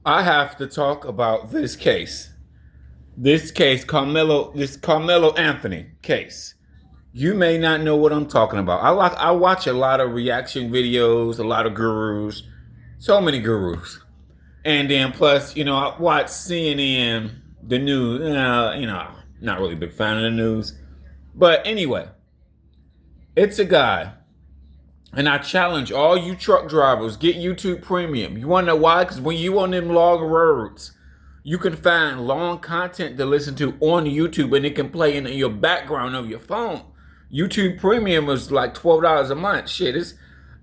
I have to talk about this case. This Carmelo Anthony case. You may not know what I'm talking about. I watch a lot of reaction videos, a lot of gurus, so many gurus. And then plus, I watch CNN, the news, not really a big fan of the news. But anyway, it's a guy. And I challenge all you truck drivers, get YouTube Premium. You wanna know why? Because when you on them long roads, you can find long content to listen to on YouTube and it can play in your background of your phone. YouTube Premium is like $12 a month. Shit,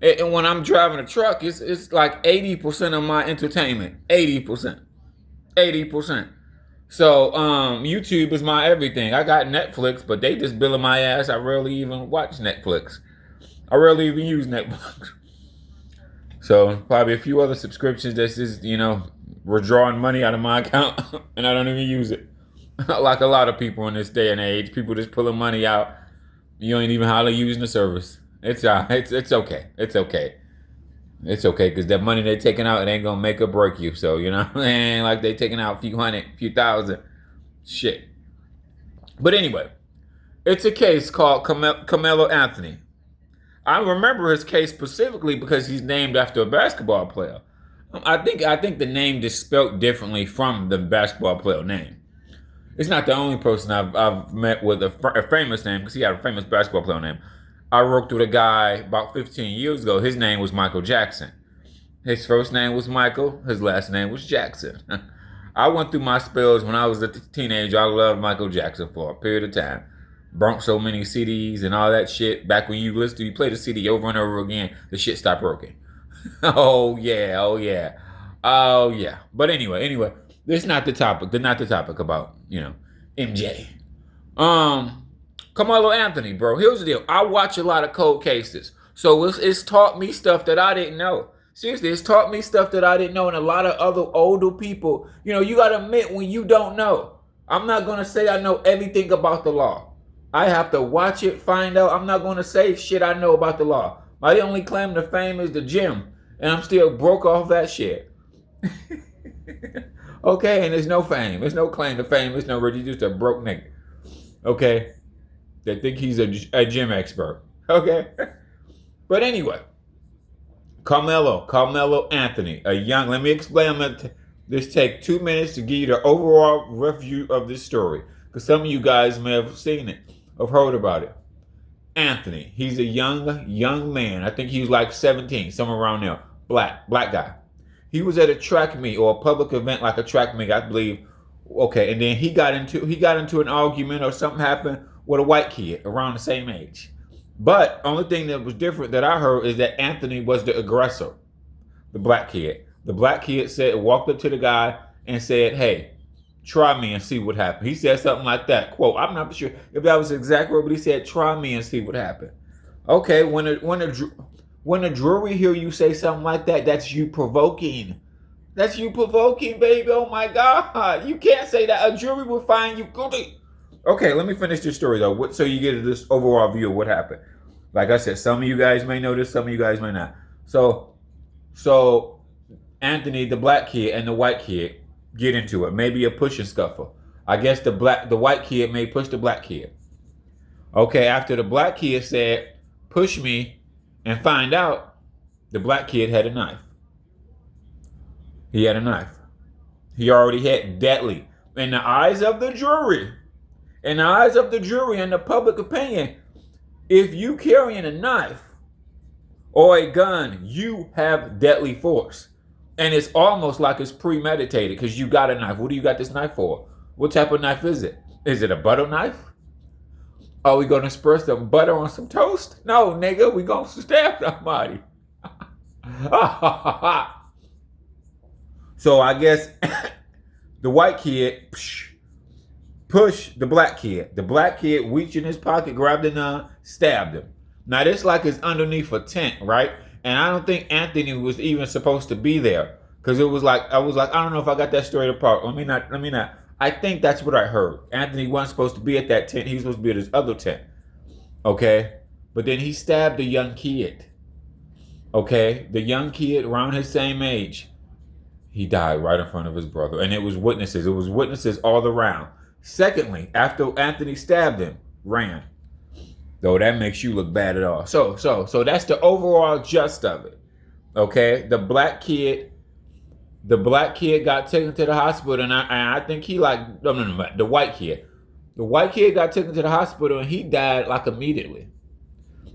and when I'm driving a truck, it's like 80% of my entertainment. 80%. 80%. So YouTube is my everything. I got Netflix, but they just billing my ass. I rarely even watch Netflix. I rarely even use Netflix. So probably a few other subscriptions that's just, withdrawing money out of my account and I don't even use it. Like a lot of people in this day and age, people just pulling money out. You ain't even hardly using the service. It's okay. It's okay. It's okay because that money they taking out, it ain't gonna make or break you. So it ain't like they taking out a few hundred, few thousand. Shit. But anyway, it's a case called Carmelo Anthony. I remember his case specifically because he's named after a basketball player. I think the name is spelled differently from the basketball player name. It's not the only person I've met with a famous name because he had a famous basketball player name. I worked with a guy about 15 years ago. His name was Michael Jackson. His first name was Michael. His last name was Jackson. I went through my spells when I was a teenager. I loved Michael Jackson for a period of time. Burnt so many CDs and all that shit. Back when you play the CD over and over again, the shit stopped working. Oh yeah, oh yeah, oh yeah. But anyway, this is not the topic. They're not the topic about MJ. Carmelo Anthony, bro. Here's the deal. I watch a lot of cold cases, so it's taught me stuff that I didn't know. Seriously, it's taught me stuff that I didn't know, and a lot of other older people. You gotta admit when you don't know. I'm not gonna say I know everything about the law. I have to watch it, find out. I'm not gonna say shit I know about the law. My only claim to fame is the gym, and I'm still broke off that shit. Okay, and there's no fame. There's no claim to fame. There's no rich. He's just a broke nigga. Okay, they think he's a gym expert. Okay, but anyway, Carmelo Anthony, a young. Let me explain. I'm gonna just take 2 minutes to give you the overall review of this story, because some of you guys may have seen it, have heard about it. Anthony, he's a young man. I think he was like 17, somewhere around there. Black guy. He was at a track meet or a public event like a track meet, I believe. Okay, and then he got into an argument or something happened with a white kid around the same age. But only thing that was different that I heard is that Anthony was the aggressor, the black kid. The black kid walked up to the guy and said, "Hey, try me and see what happened." He said something like that. Quote, I'm not sure if that was the exact word, but he said, "Try me and see what happened." Okay, when a jury hear you say something like that, that's you provoking. That's you provoking, baby. Oh my God. You can't say that. A jury will find you guilty. Okay, let me finish this story though, so you get this overall view of what happened. Like I said, some of you guys may know this, some of you guys may not. So Anthony, the black kid, and the white kid get into it. Maybe a pushing scuffle. I guess the white kid may push the black kid. Okay, after the black kid said, "Push me," and find out the black kid had a knife. He had a knife. He already had deadly. In the eyes of the jury, in the eyes of the jury and the public opinion, if you carrying a knife or a gun, you have deadly force. And it's almost like it's premeditated because you got a knife. What do you got this knife for? What type of knife is it? Is it a butter knife? Are we going to spread some butter on some toast? No, nigga, we going to stab somebody. So I guess the white kid pushed the black kid. The black kid reached in his pocket, grabbed the gun, stabbed him. Now this like is underneath a tent, right? And I don't think Anthony was even supposed to be there. Because I was like, I don't know if I got that straight apart. Let me not. I think that's what I heard. Anthony wasn't supposed to be at that tent. He was supposed to be at his other tent. Okay? But then he stabbed a young kid. Okay? The young kid around his same age. He died right in front of his brother. And it was witnesses. It was witnesses all around. Secondly, after Anthony stabbed him, ran. Though that makes you look bad at all. So that's the overall gist of it. Okay? The black kid got taken to the hospital, and I think he like no, the white kid. The white kid got taken to the hospital and he died like immediately.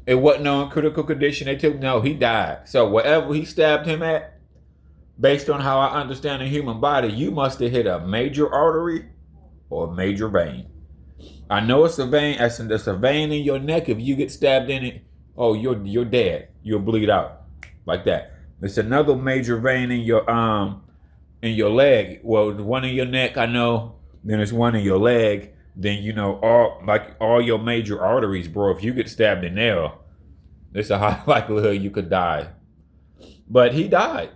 It wasn't on critical condition. They took no, he died. So whatever he stabbed him at, based on how I understand the human body, you must have hit a major artery or a major vein. I know it's a vein. It's a vein in your neck. If you get stabbed in it, oh, you're dead. You'll bleed out like that. It's another major vein in your leg. Well, the one in your neck, I know. Then there's one in your leg. Then all your major arteries, bro. If you get stabbed in there, there's a high likelihood you could die. But he died.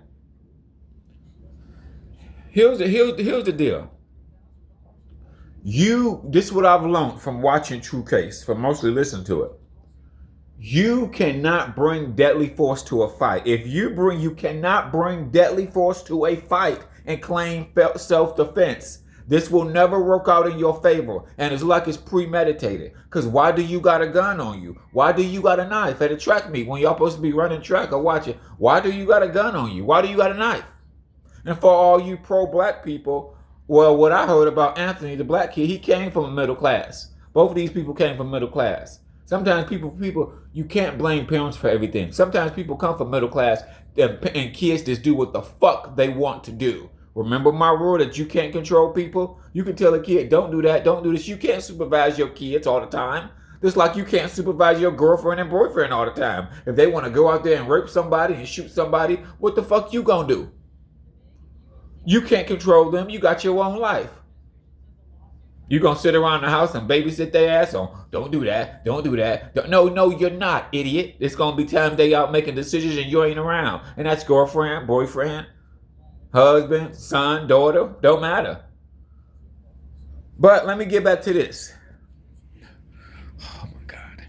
Here's the deal. This is what I've learned from watching True Case, from mostly listening to it. You cannot bring deadly force to a fight. You cannot bring deadly force to a fight and claim self-defense. This will never work out in your favor. And it's like it's premeditated. Because why do you got a gun on you? Why do you got a knife at a track meet when y'all supposed to be running track or watching? Why do you got a gun on you? Why do you got a knife? And for all you pro-black people, well, what I heard about Anthony, the black kid, he came from a middle class. Both of these people came from middle class. Sometimes people, you can't blame parents for everything. Sometimes people come from middle class and kids just do what the fuck they want to do. Remember my rule that you can't control people? You can tell a kid, don't do that, don't do this. You can't supervise your kids all the time. Just like you can't supervise your girlfriend and boyfriend all the time. If they want to go out there and rape somebody and shoot somebody, what the fuck you gonna do? You can't control them. You got your own life. You gonna sit around the house and babysit their ass on, don't do that, don't do that. No, you're not, idiot. It's gonna be time they out making decisions and you ain't around. And that's girlfriend, boyfriend, husband, son, daughter, don't matter. But let me get back to this. Oh my God.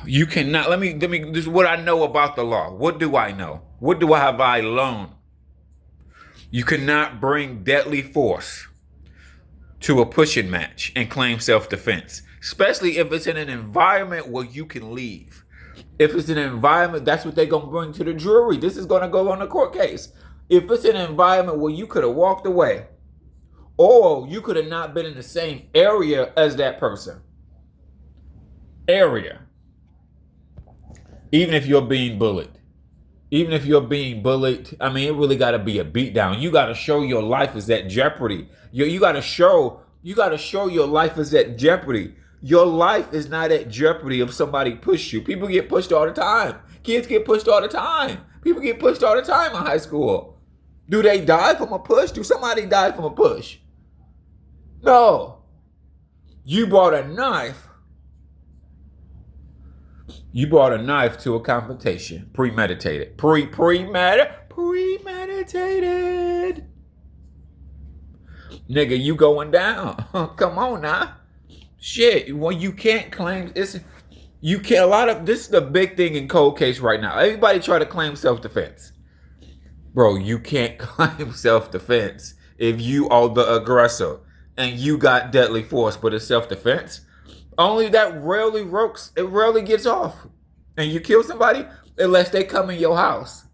You cannot, let me, this is what I know about the law. What do I know? What do I have I learned? You cannot bring deadly force to a pushing match and claim self-defense, especially if it's in an environment where you can leave. If it's an environment, that's what they're going to bring to the jury. This is going to go on the court case. If it's an environment where you could have walked away or you could have not been in the same area as that person. Area. Even if you're being bullied. Even if you're being bullied, I mean, it really got to be a beatdown. You got to show your life is at jeopardy. You got to show your life is at jeopardy. Your life is not at jeopardy if somebody pushed you. People get pushed all the time. Kids get pushed all the time. People get pushed all the time in high school. Do they die from a push? Do somebody die from a push? No. You brought a knife. You brought a knife to a confrontation. Premeditated. Premeditated. Nigga, you going down. Come on now. Shit. Well, you can't claim this. You can't. This is the big thing in cold case right now. Everybody try to claim self-defense. Bro, you can't claim self-defense if you are the aggressor and you got deadly force, but it's self-defense. Only that rarely works. It rarely gets off. And you kill somebody unless they come in your house.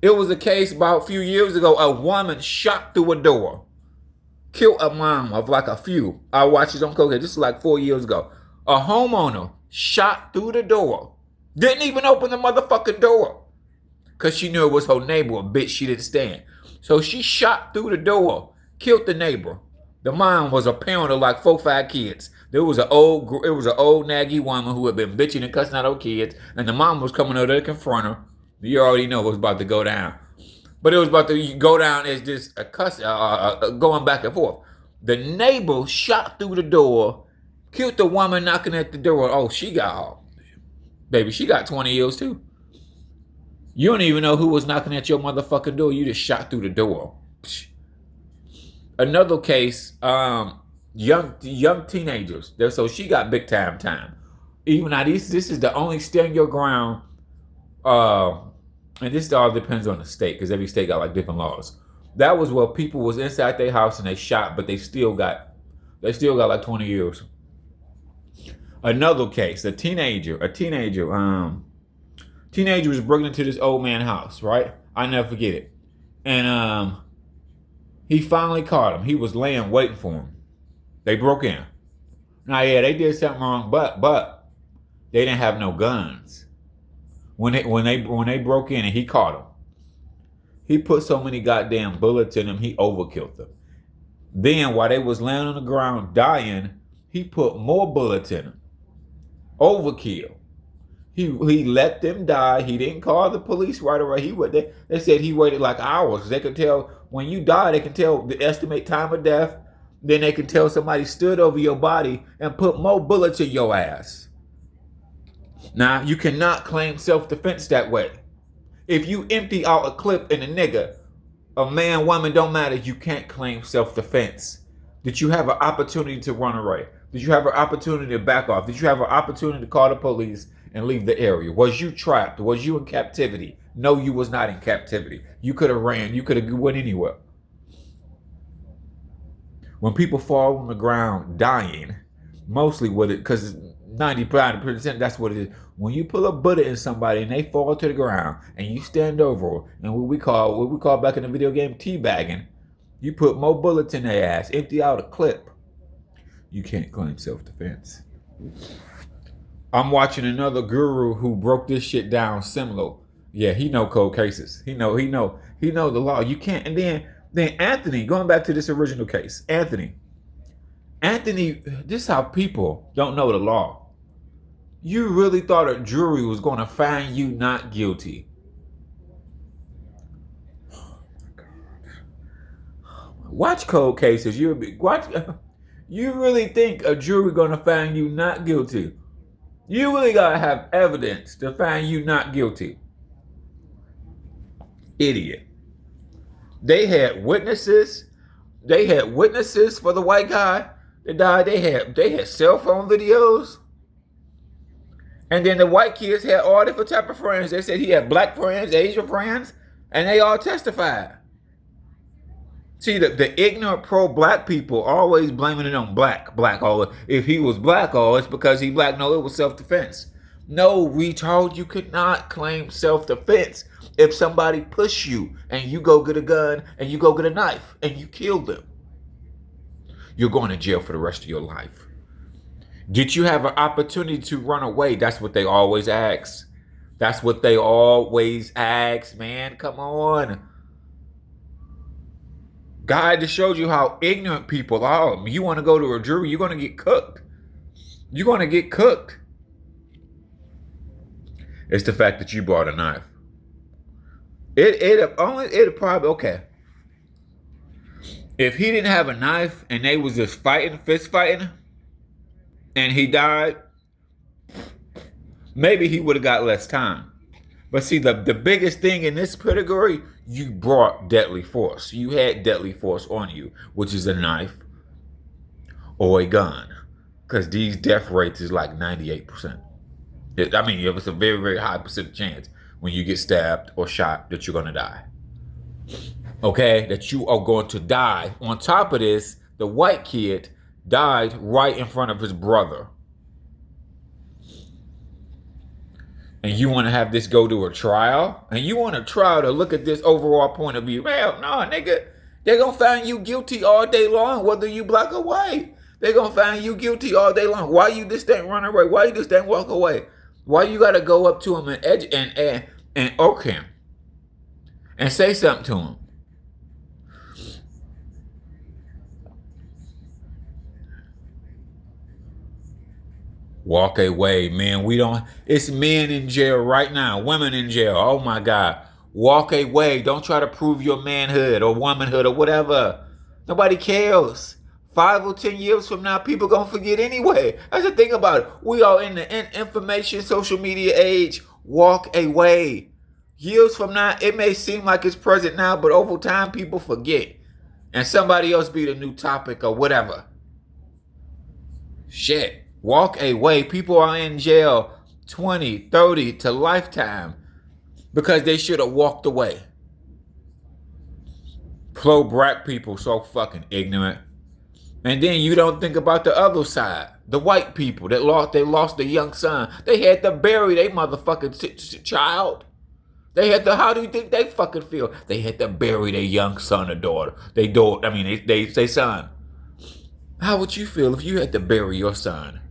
It was a case about a few years ago. A woman shot through a door. Killed a mom of like a few. I watched it on Coca. This is like 4 years ago. A homeowner shot through the door. Didn't even open the motherfucking door. Because she knew it was her neighbor, a bitch she didn't stand. So she shot through the door. Killed the neighbor. The mom was a parent of like 4 or 5 kids. It was an old naggy woman who had been bitching and cussing out her kids, and the mom was coming over to confront her. You already know what was about to go down. But it was about to go down as just a cuss, going back and forth. The neighbor shot through the door, killed the woman knocking at the door. Oh, she got 20 years too. You don't even know who was knocking at your motherfucking door. You just shot through the door. Psh. Another case, young teenagers. So she got big time. Even now, this is the only stand your ground and this all depends on the state because every state got like different laws. That was where people was inside their house and they shot, but they still got like 20 years. Another case, a teenager was breaking into this old man house, right? I never forget it. And he finally caught him. He was laying waiting for him. They broke in. Now yeah, they did something wrong, but they didn't have no guns. When they broke in and he caught him, he put so many goddamn bullets in him, he overkilled them. Then while they was laying on the ground dying, he put more bullets in them. Overkill. He let them die. He didn't call the police right away. They said he waited like hours. They could tell when you die. They can tell the estimate time of death. Then they can tell somebody stood over your body and put more bullets in your ass. Now you cannot claim self-defense that way. If you empty out a clip in a nigga, a man, woman, don't matter. You can't claim self-defense. Did you have an opportunity to run away? Did you have an opportunity to back off? Did you have an opportunity to call the police and leave the area? Was you trapped? Was you in captivity? No, you was not in captivity. You could have ran. You could have went anywhere. When people fall on the ground dying, mostly with it, because 90% that's what it is. When you pull a bullet in somebody and they fall to the ground and you stand over and what we call back in the video game teabagging, you put more bullets in their ass, empty out a clip. You can't claim self-defense. I'm watching another guru who broke this shit down similar. Yeah, he know cold cases. He know the law. You can't. And then Anthony, going back to this original case, Anthony, this is how people don't know the law. You really thought a jury was going to find you not guilty. Watch cold cases. You really think a jury going to find you not guilty? You really got to have evidence to find you not guilty. Idiot. They had witnesses. They had witnesses for the white guy that died. They had cell phone videos. And then the white kids had all different type of friends. They said he had black friends, Asian friends, and they all testified. See, the ignorant pro-black people always blaming it on black. Oh, if he was black, oh, it's because he black. No, it was self-defense. No, retard, you could not claim self-defense if somebody push you and you go get a gun and you go get a knife and you kill them. You're going to jail for the rest of your life. Did you have an opportunity to run away? That's what they always ask. That's what they always ask, man. Come on. God just showed you how ignorant people are. You want to go to a jury, you're going to get cooked. You're going to get cooked. It's the fact that you brought a knife. It probably, okay. If he didn't have a knife and they was just fist fighting, and he died, maybe he would have got less time. But see, the biggest thing in this category, you brought deadly force. You had deadly force on you, which is a knife or a gun. Because these death rates is like 98%. It was a very, very high percent chance when you get stabbed or shot that you're going to die. Okay? That you are going to die. On top of this, the white kid died right in front of his brother. And you want to have this go to a trial? And you want a trial to look at this overall point of view? Hell no, nigga. They're going to find you guilty all day long, whether you black or white. They're going to find you guilty all day long. Why you just ain't run away? Why you just ain't walk away? Why you got to go up to him and oak him? And say something to him? Walk away, man. It's men in jail right now, women in jail. Oh my God. Walk away. Don't try to prove your manhood or womanhood or whatever. Nobody cares. 5 or 10 years from now, people gonna forget anyway. That's the thing about it. We are in the information social media age. Walk away. Years from now, it may seem like it's present now, but over time, people forget. And somebody else be the new topic or whatever. Shit. Walk away. People are in jail 20, 30 to lifetime. because they should have walked away. Pro black people so fucking ignorant. And then you don't think about the other side. The white people that lost their young son. They had to bury their motherfucking child. They had to, how do you think they fucking feel? They had to bury their young son or daughter. They son. How would you feel if you had to bury your son?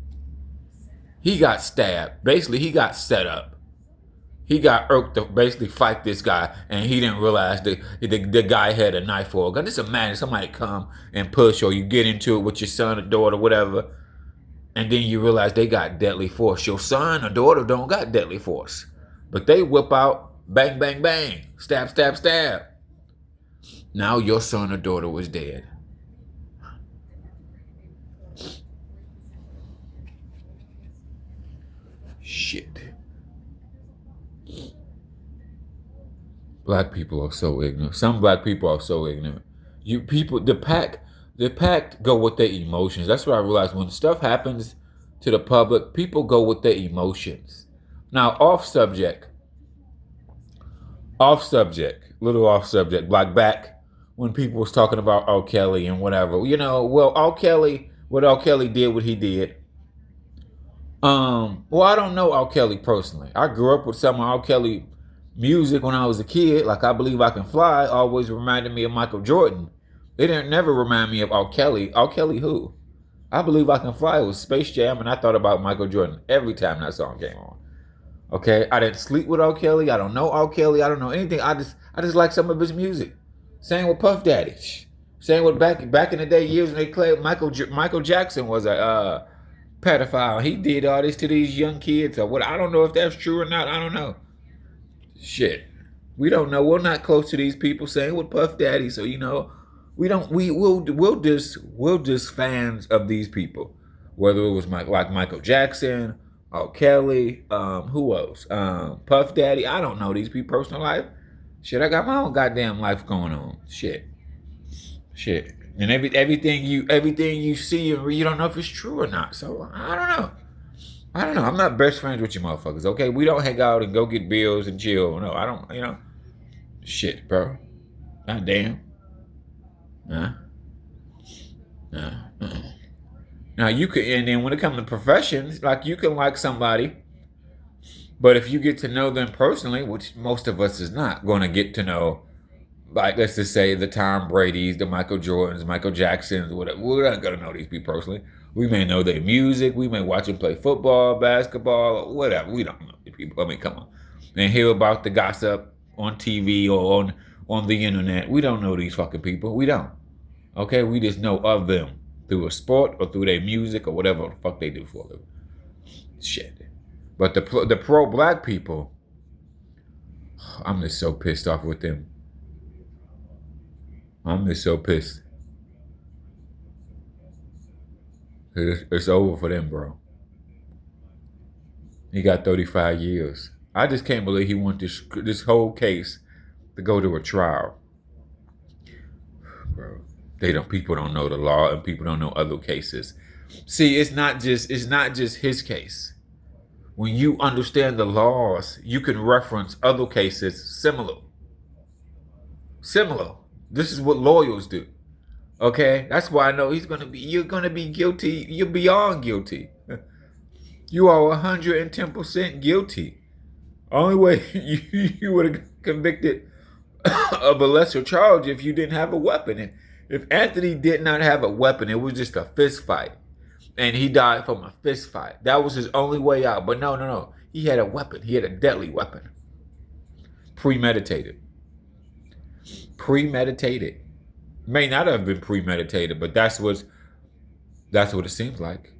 He got stabbed. Basically, he got set up. He got irked to basically fight this guy, and he didn't realize the guy had a knife or a gun. Just imagine somebody come and push, or you get into it with your son or daughter, whatever, and then you realize they got deadly force. Your son or daughter don't got deadly force, but they whip out, bang, bang, bang, stab, stab, stab. Now your son or daughter was dead. Shit. Black people are so ignorant. Some black people are so ignorant. You people, the pack go with their emotions. That's what I realized when stuff happens to the public, people go with their emotions. Now, little off subject, like back when people was talking about R. Kelly and whatever. Well, what R. Kelly did, what he did. Well, I don't know R. Kelly personally. I grew up with some of R. Kelly music when I was a kid. Like I Believe I Can Fly always reminded me of Michael Jordan. It didn't never remind me of R. Kelly. R. Kelly who? I Believe I Can Fly was Space Jam, and I thought about Michael Jordan every time that song came on. Okay, I didn't sleep with R. Kelly. I don't know R. Kelly. I don't know anything. I just like some of his music. Same with Puff Daddy. Same with back in the day, years when they claimed Michael Jackson was a pedophile. He did all this to these young kids or what. I don't know if that's true or not. I don't know. Shit. We don't know. We're not close to these people. Same with Puff Daddy. So we'll just fans of these people. Whether it was like Michael Jackson, R. Kelly, who else? Puff Daddy. I don't know these people personal life. Shit, I got my own goddamn life going on. Shit. And everything you see and read, you don't know if it's true or not. So I don't know. I'm not best friends with you motherfuckers, okay? We don't hang out and go get bills and chill. No, I don't, Shit, bro. God damn. Nah. Now you can, and then when it comes to professions, like you can like somebody, but if you get to know them personally, which most of us is not going to get to know, like let's just say the Tom Brady's, the Michael Jordans, Michael Jacksons, whatever. We're not gonna know these people personally. We may know their music. We may watch them play football, basketball, whatever. We don't know these people. I mean, come on, and hear about the gossip on TV or on the internet. We don't know these fucking people. We don't. Okay, we just know of them through a sport or through their music or whatever the fuck they do for a living. Shit. But the pro black people, I'm just so pissed off with them. I'm just so pissed. It's over for them, bro. He got 35 years. I just can't believe he want this whole case to go to a trial. Bro, people don't know the law and people don't know other cases. See, it's not just his case. When you understand the laws, you can reference other cases similar. This is what lawyers do. Okay? That's why I know you're gonna be guilty. You're beyond guilty. You are 110% guilty. Only way you would have convicted of a lesser charge if you didn't have a weapon. And if Anthony did not have a weapon, it was just a fist fight. And he died from a fist fight. That was his only way out. But no. He had a weapon. He had a deadly weapon. Premeditated. May not have been premeditated, but that's what it seems like.